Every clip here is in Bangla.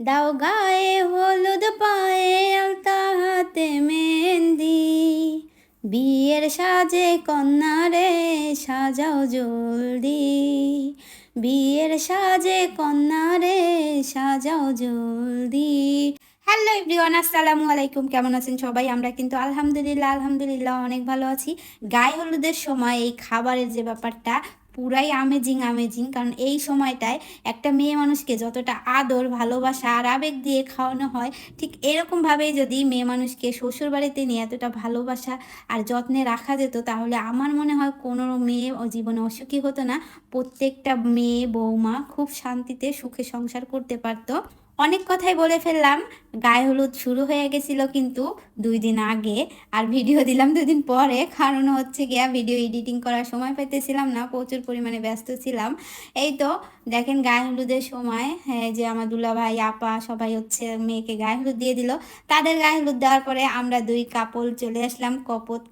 দাও গায়ে হলুদ পায়ে আলতা হাতে মেহেন্দি, বিয়ের সাজে কন্যারে সাজাও জলদি, বিয়ের সাজে কন্যারে সাজাও জলদি। হ্যালো এভরিওয়ান, আসসালামু আলাইকুম। কেমন আছেন সবাই? আমরা কিন্তু আলহামদুলিল্লাহ অনেক ভালো আছি। গায়ে হলুদের সময় এই খাবারের যে ব্যাপারটা পুরাই আমেজিং, কারণ এই সময়টায় একটা মেয়ে মানুষকে যতটা আদর ভালোবাসা আর আবেগ দিয়ে খাওয়ানো হয়, ঠিক এরকমভাবেই যদি মেয়ে মানুষকে শ্বশুরবাড়িতে নিয়ে এতটা ভালোবাসা আর যত্নে রাখা যেত, তাহলে আমার মনে হয় কোনো মেয়ে ও জীবনে অসুখী হতো না। প্রত্যেকটা মেয়ে বৌমা খুব শান্তিতে সুখে সংসার করতে পারতো। অনেক কথাই বলে ফেললাম। গায়ে হলুদ শুরু হয়ে গেছিল কিন্তু 2 দিন আগে, আর ভিডিও দিলাম 2 দিন পরে। কারণ হচ্ছে গিয়া ভিডিও এডিটিং করার সময় পাইতেছিলাম না, প্রচুর পরিমাণে ব্যস্ত ছিলাম। এই তো দেখেন গায়ে হলুদের সময়, হ্যাঁ, যে আমার দুলাভাই আপা সবাই হচ্ছে মেয়েকে গায়ে হলুদ দিয়ে দিল। তাদের গায়ে হলুদ দেওয়ার পরে আমরা 2 কাপল চলে আসলাম,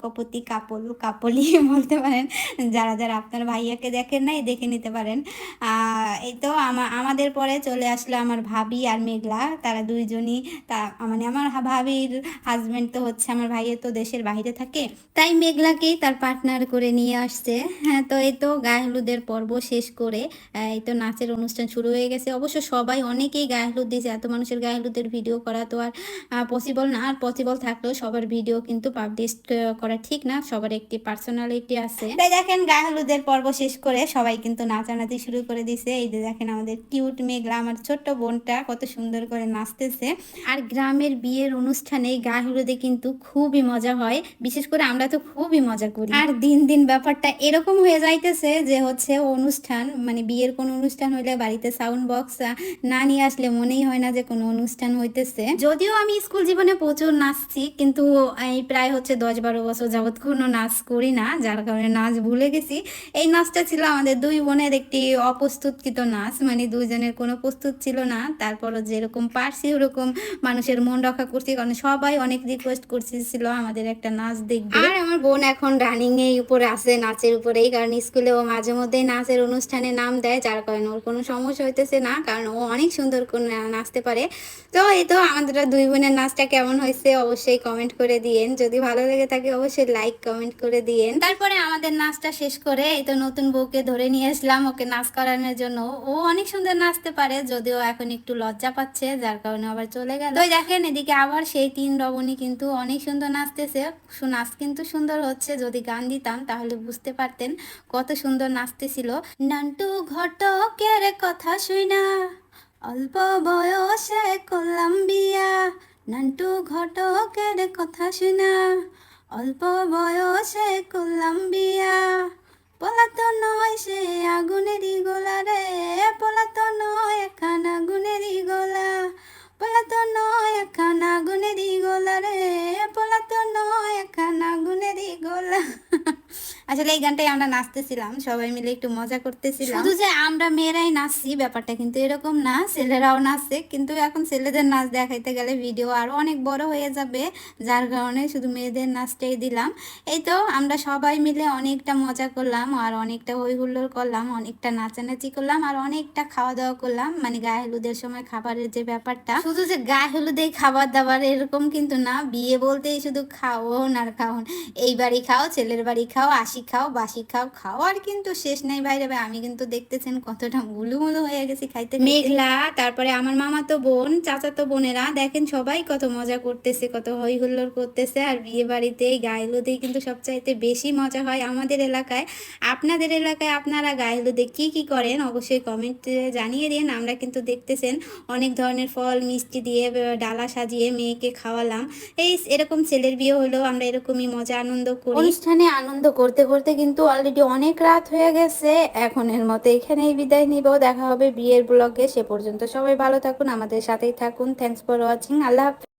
কপতি কাপলি বলতে পারেন। যারা যারা আপনার ভাইয়াকে দেখেন নাই, দেখে নিতে পারেন। এই তো আমাদের পরে চলে আসলো আমার ভাবি আর মেঘলা। তারা দুইজনই, তা মানে আমার ভাবির হাজবেন্ড তো হচ্ছে আমার ভাইয়ের তো দেশের বাইরে থাকে, তাই মেঘলাকেই তার পার্টনার করে নিয়ে আসছে। হ্যাঁ, তো এই তো গায়ে হলুদের পর্ব শেষ করে এই তো নাচের অনুষ্ঠান শুরু হয়ে গেছে। অবশ্য সবাই অনেকেই গায়ে হলুদ দিয়েছে, এত মানুষের গায়ে হলুদের ভিডিও করা তো আর পসিবল না। আর পসিবল থাকলেও সবার ভিডিও কিন্তু পাবলিশ করা ঠিক না, সবার একটি পার্সোনালিটি আছে। তাই দেখেন গায়ে হলুদের পর্ব শেষ করে সবাই কিন্তু নাচানাচি শুরু করে দিছে। এই যে দেখেন আমাদের কিউট মেঘলা, আমার ছোট্ট বোনটা কত সুন্দর করে নাচতেছে। আর গ্রামের বিয়ের অনুষ্ঠানে গায়ে হলুদে কিন্তু খুবই মজা হয়, বিশেষ করে আমরা তো খুবই মজা করি। আর দিন দিন ব্যাপারটা এরকম হয়ে যাইতেছে যে হচ্ছে অনুষ্ঠান, মানে বিয়ের কোনো অনুষ্ঠান হইলে বাড়িতে সাউন্ড বক্স না নিয়ে আসলে মনেই হয় না যে কোনো অনুষ্ঠান হইতেছে। যদিও আমি স্কুল জীবনে প্রচুর নাচছি, কিন্তু এই প্রায় হচ্ছে 10-12 বছর যাবৎ কোনো নাচ করি না, যার কারণে নাচ ভুলে গেছি। এই নাচটা ছিল আমাদের 2 বোনের একটি অপ্রস্তুতকৃত নাচ, মানে দুইজনের কোনো প্রস্তুত ছিল না। তারপরও যেরকম পারছি ওরকম মানুষের মন রক্ষা করছি, কারণ সবাই অনেক রিকোয়েস্ট করছিল আমাদের একটা নাচ দেখবে। আর আমার বোন এখন রানিং এর উপরে আছে, নাচের উপরেই, কারণ স্কুলে ও মাঝে মধ্যেই নাচের অনুষ্ঠানে নাম দেয়, যার কারণে ওর কোনো সমস্যা হইতেছে না, কারণ ও অনেক সুন্দর করে নাচতে পারে। তো এই তো আমাদের 2 বোনের নাচটা কেমন হয়েছে অবশ্যই কমেন্ট করে দিয়েন, যদি ভালো লেগে থাকে অবশ্যই লাইক কমেন্ট করে দিয়েন। তারপরে আমাদের নাচটা শেষ করে এই তো নতুন বউকে ধরে নিয়ে আসলাম ওকে নাচ করানোর জন্য। ও অনেক সুন্দর নাচতে পারে, যদিও এখন একটু লজ্জা পাচ্ছে, যার কারণে আবার চলে গেল। তো দেখেন এদিকে আবার সেই 3 রমণী কিন্তু অনেক সুন্দর নাচতেছে। নাচ কিন্তু সুন্দর হচ্ছে, যদি গান দিতাম তাহলে বুঝতে পারতেন কত সুন্দর নাচতেছিল। নান্টু ঘটকের কথা শুইনা অল্প বয়সে করলাম বিয়া, নান্টু ঘটকের কথা শুনা অল্প বয়সে করলাম বিয়া, পলাতো নয় সে আগুনেরই গোলা রে, পলাতো নয় এখান আগুনেরই গোলা, পলাতো নয় এখান আগুনেরই গোলা রে, পলাতো নয় এখান আগুনেরই গোলা। আসলে এই গানটাই আমরা নাচতেছিলাম, সবাই মিলে একটু মজা করতেছিলাম। শুধু যে আমরা মেয়েরাই নাচছি ব্যাপারটা কিন্তু এরকম না, ছেলেরাও নাচছে, কিন্তু এখন ছেলেদের নাচ দেখাইতে গেলে ভিডিও আরো অনেক বড় হয়ে যাবে, যার কারণে শুধু মেয়েদের নাচটাই দিলাম। এই তো আমরা সবাই মিলে অনেকটা মজা করলাম, আর অনেকটা হই হুল্লোড় করলাম, অনেকটা নাচানাচি করলাম, আর অনেকটা খাওয়া দাওয়া করলাম। মানে গায়ে হলুদের সময় খাবারের যে ব্যাপারটা, শুধু যে গায়ে হলুদেই খাবার দাবার এরকম কিন্তু না, বিয়ে বলতেই শুধু খাওন আর খাওন। এই বাড়ি খাও, ছেলের বাড়ি খাও, আসি খাও, বাসি খাও, খাওয়ার কিন্তু শেষ নাই বাইরে। আমি কিন্তু দেখতেছেন কতটা মুলুমুলু হয়ে গেছি খাইতে। মেঘলা, তারপরে আমার মামাতো বোন, চাচাতো বোনেরা দেখেন সবাই কত মজা করতেছে, কত হই হুল্লোড় করতেছে। আর বিয়ে বাড়িতে গায়ে হলুদেই কিন্তু সবচাইতে বেশি মজা হয় আমাদের এলাকায়। আপনাদের এলাকায় আপনারা গায়ে হলুদে কি কি করেন অবশ্যই কমেন্টে জানিয়ে দিন। আমরা কিন্তু দেখতেছেন অনেক ধরনের ফল মিষ্টি দিয়ে ডালা সাজিয়ে মেয়েকে খাওয়ালাম। এরকম ছেলের বিয়ে হলেও আমরা এরকমই মজা আনন্দ করি। অনুষ্ঠানে আনন্দ করতে করতে কিন্তু অলরেডি অনেক রাত হয়ে গেছে। এখনের মতো এখানেই বিদায় নিব, দেখা হবে বিয়ের ব্লগে। সে পর্যন্ত সবাই ভালো থাকুন, আমাদের সাথেই থাকুন। Thanks for watching. আল্লাহ হাফেজ।